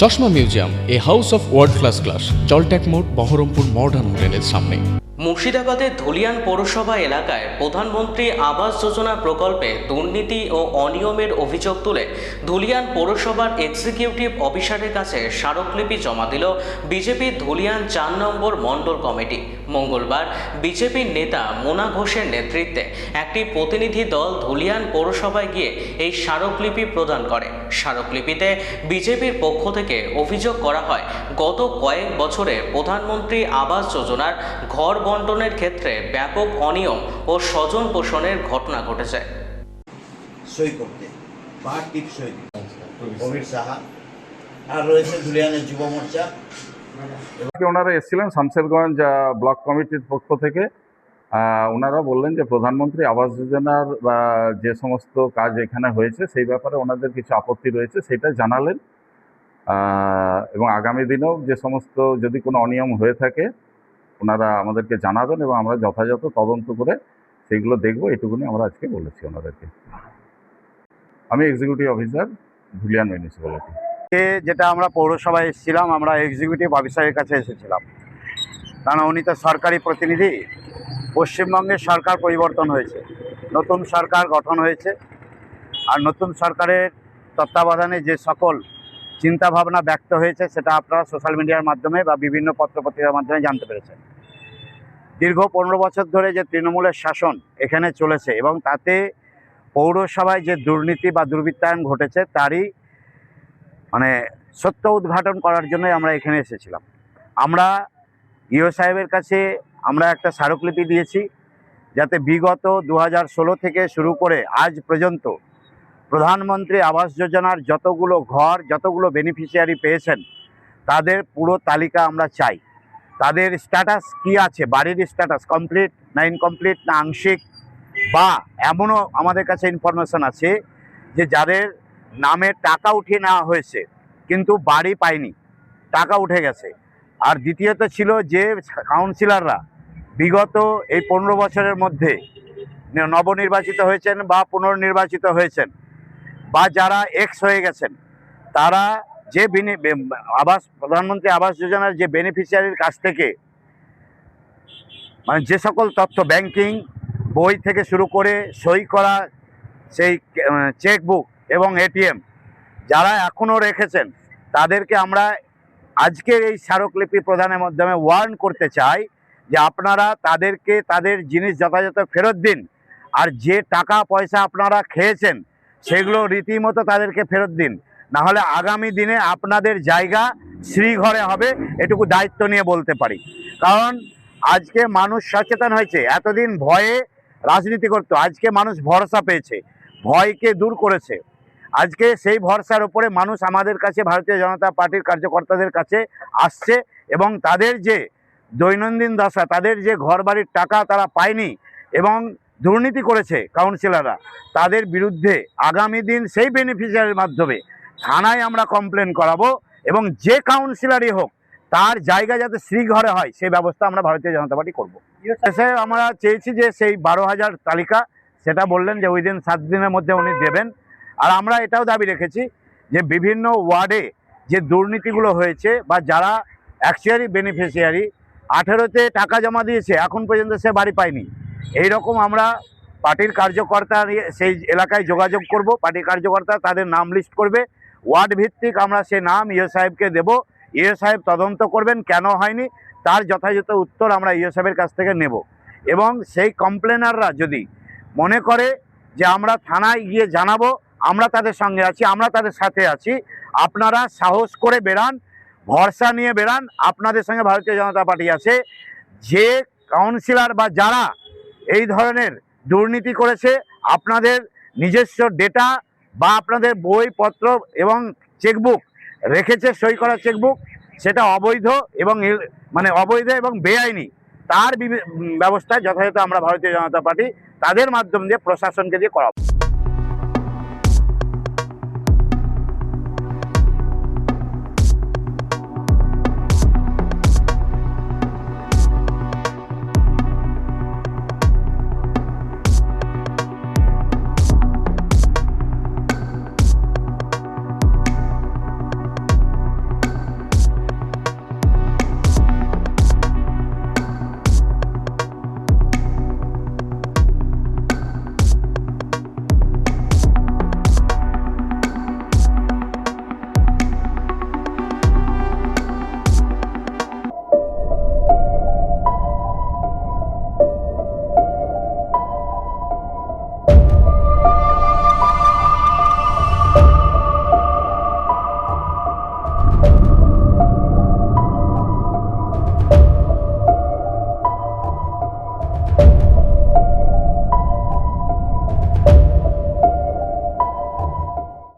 চশমা museum, a house of world class, জলট্যাক মোড়, বহরমপুর মডার্ন হোটেলের সামনে। মুর্শিদাবাদের ধুলিয়ান পৌরসভা এলাকায় প্রধানমন্ত্রী আবাস যোজনা প্রকল্পে দুর্নীতি ও অনিয়মের অভিযোগ তুলে ধুলিয়ান পৌরসভার এক্সিকিউটিভ অফিসারের কাছে স্মারকলিপি জমা দিল বিজেপির ধুলিয়ান 4 নম্বর মণ্ডল কমিটি। মঙ্গলবার বিজেপির নেতা মোনা ঘোষের নেতৃত্বে একটি প্রতিনিধি দল ধুলিয়ান পৌরসভায় গিয়ে এই স্মারকলিপি প্রদান করে। স্মারকলিপিতে বিজেপির পক্ষ থেকে অভিযোগ করা হয়, গত কয়েক বছরে প্রধানমন্ত্রী আবাস যোজনার ঘর বন্টনের ক্ষেত্রে ব্যাপক অনিয়ম ও স্বজন পোষণের ঘটনা ঘটেছে। সই করতে টিপ সই কবির সাহা আর রয়েছে ধুলিয়ানের যুব মোর্চা। ওনারা এসেছিলেন শামশেরগঞ্জ ব্লক কমিটির পক্ষ থেকে। ওনারা বললেন যে প্রধানমন্ত্রী আবাস যোজনার যে সমস্ত কাজ এখানে হয়েছে সেই ব্যাপারে ওনাদের কিছু আপত্তি রয়েছে, সেটা জানালেন। এবং আগামী দিনেও যে সমস্ত যদি কোনো অনিয়ম হয়ে থাকে ওনারা আমাদেরকে জানাবেন এবং আমরা যথাযথ তদন্ত করে সেইগুলো দেখব, এটুকুনি আমরা আজকে বলেছি ওনাদেরকে। আমি এক্সিকিউটিভ অফিসার, ধুলিয়ান মিউনিসিপ্যালিটি। যেটা আমরা পৌরসভায় এসেছিলাম, আমরা এক্সিকিউটিভ অফিসারের কাছে এসেছিলাম, কারণ উনি তো সরকারি প্রতিনিধি। পশ্চিমবঙ্গের সরকার পরিবর্তন হয়েছে, নতুন সরকার গঠন হয়েছে, আর নতুন সরকারের তত্ত্বাবধানে যে সকল চিন্তাভাবনা ব্যক্ত হয়েছে সেটা আপনারা সোশ্যাল মিডিয়ার মাধ্যমে বা বিভিন্ন পত্রপত্রিকার মাধ্যমে জানতে পেরেছেন। দীর্ঘ 15 বছর ধরে যে তৃণমূলের শাসন এখানে চলেছে এবং তাতে পৌরসভায় যে দুর্নীতি বা দুর্বৃত্তায়ন ঘটেছে তারই সত্য উদ্ঘাটন করার জন্যই আমরা এখানে এসেছিলাম। আমরা ইও সাহেবের কাছে আমরা একটা স্মারকলিপি দিয়েছি, যাতে বিগত 2016 থেকে শুরু করে আজ পর্যন্ত প্রধানমন্ত্রী আবাস যোজনার যতগুলো ঘর, যতগুলো বেনিফিশিয়ারি পেয়েছেন তাদের পুরো তালিকা আমরা চাই। তাদের স্ট্যাটাস কি আছে, বাড়ির স্ট্যাটাস কমপ্লিট না ইনকমপ্লিট না আংশিক, বা এমনও আমাদের কাছে ইনফরমেশন আছে যে যাদের নামে টাকা উঠিয়ে নেওয়া হয়েছে কিন্তু বাড়ি পায়নি, টাকা উঠে গেছে। আর দ্বিতীয়ত ছিল যে কাউন্সিলররা বিগত এই 15 বছরের মধ্যে নবনির্বাচিত হয়েছেন বা পুনর্নির্বাচিত হয়েছেন বা যারা এক্স হয়ে গেছেন, তারা যে প্রধানমন্ত্রী আবাস যোজনার যে বেনিফিশিয়ারির কাছ থেকে যে সকল তথ্য, ব্যাংকিং বই থেকে শুরু করে সই করা সেই চেকবুক এবং এটিএম যারা এখনও রেখেছেন, তাদেরকে আমরা আজকের এই স্মারকলিপি প্রদানের মাধ্যমে ওয়ার্ন করতে চাই যে আপনারা তাদেরকে তাদের জিনিস যথাযথ ফেরত দিন। আর যে টাকা পয়সা আপনারা খেয়েছেন সেগুলো রীতিমতো তাদেরকে ফেরত দিন, নাহলে আগামী দিনে আপনাদের জায়গা শ্রীঘরে হবে, এটুকু দায়িত্ব নিয়ে বলতে পারি। কারণ আজকে মানুষ সচেতন হয়েছে, এতদিন ভয়ে রাজনীতি করতো, আজকে মানুষ ভরসা পেয়েছে, ভয়কে দূর করেছে। আজকে সেই ভরসার উপরে মানুষ আমাদের কাছে, ভারতীয় জনতা পার্টির কার্যকর্তাদের কাছে আসছে এবং তাদের যে দৈনন্দিন দশা, তাদের যে ঘরবাড়ির টাকা তারা পায়নি এবং দুর্নীতি করেছে কাউন্সিলররা, তাদের বিরুদ্ধে আগামী দিন সেই বেনিফিশিয়ারির মাধ্যমে থানায় আমরা কমপ্লেন করাবো এবং যে কাউন্সিলরই হোক তার জায়গা যাতে শ্রীঘরে হয় সেই ব্যবস্থা আমরা ভারতীয় জনতা পার্টি করবো। আমরা চেয়েছি যে সেই 12,000 তালিকা, সেটা বললেন যে উইদিন 7 দিনের মধ্যে উনি দেবেন। আর আমরা এটাও দাবি রেখেছি যে বিভিন্ন ওয়ার্ডে যে দুর্নীতিগুলো হয়েছে বা যারা অ্যাকচুয়ালি বেনিফিশিয়ারি 18তে টাকা জমা দিয়েছে এখন পর্যন্ত সে বাড়ি পায়নি, এই রকম আমরা পার্টির কার্যকর্তা সেই এলাকায় যোগাযোগ করব। পার্টির কার্যকর্তা তাদের নাম লিস্ট করবে, ওয়ার্ড ভিত্তিক আমরা সে নাম ইও সাহেবকে দেব। ইও সাহেব তদন্ত করবেন কেন হয়নি, তার যথাযথ উত্তর আমরা ইও সাহেবের কাছ থেকে নেব। এবং সেই কমপ্লেনাররা যদি মনে করে যে আমরা থানায় গিয়ে জানাবো, আমরা তাদের সঙ্গে আছি, আমরা তাদের সাথে আছি, আপনারা সাহস করে বেরান, ভরসা নিয়ে বেরান, আপনাদের সঙ্গে ভারতীয় জনতা পার্টি আছে। যে কাউন্সিলর বা যারা এই ধরনের দুর্নীতি করেছে, আপনাদের নিজস্ব ডেটা বা আপনাদের বইপত্র এবং চেকবুক রেখেছে, সই করা চেকবুক, সেটা অবৈধ এবং অবৈধ এবং বেআইনি, তার ব্যবস্থা যথাযথ আমরা ভারতীয় জনতা পার্টি তাদের মাধ্যম দিয়ে প্রশাসনকে দিয়ে করাবো।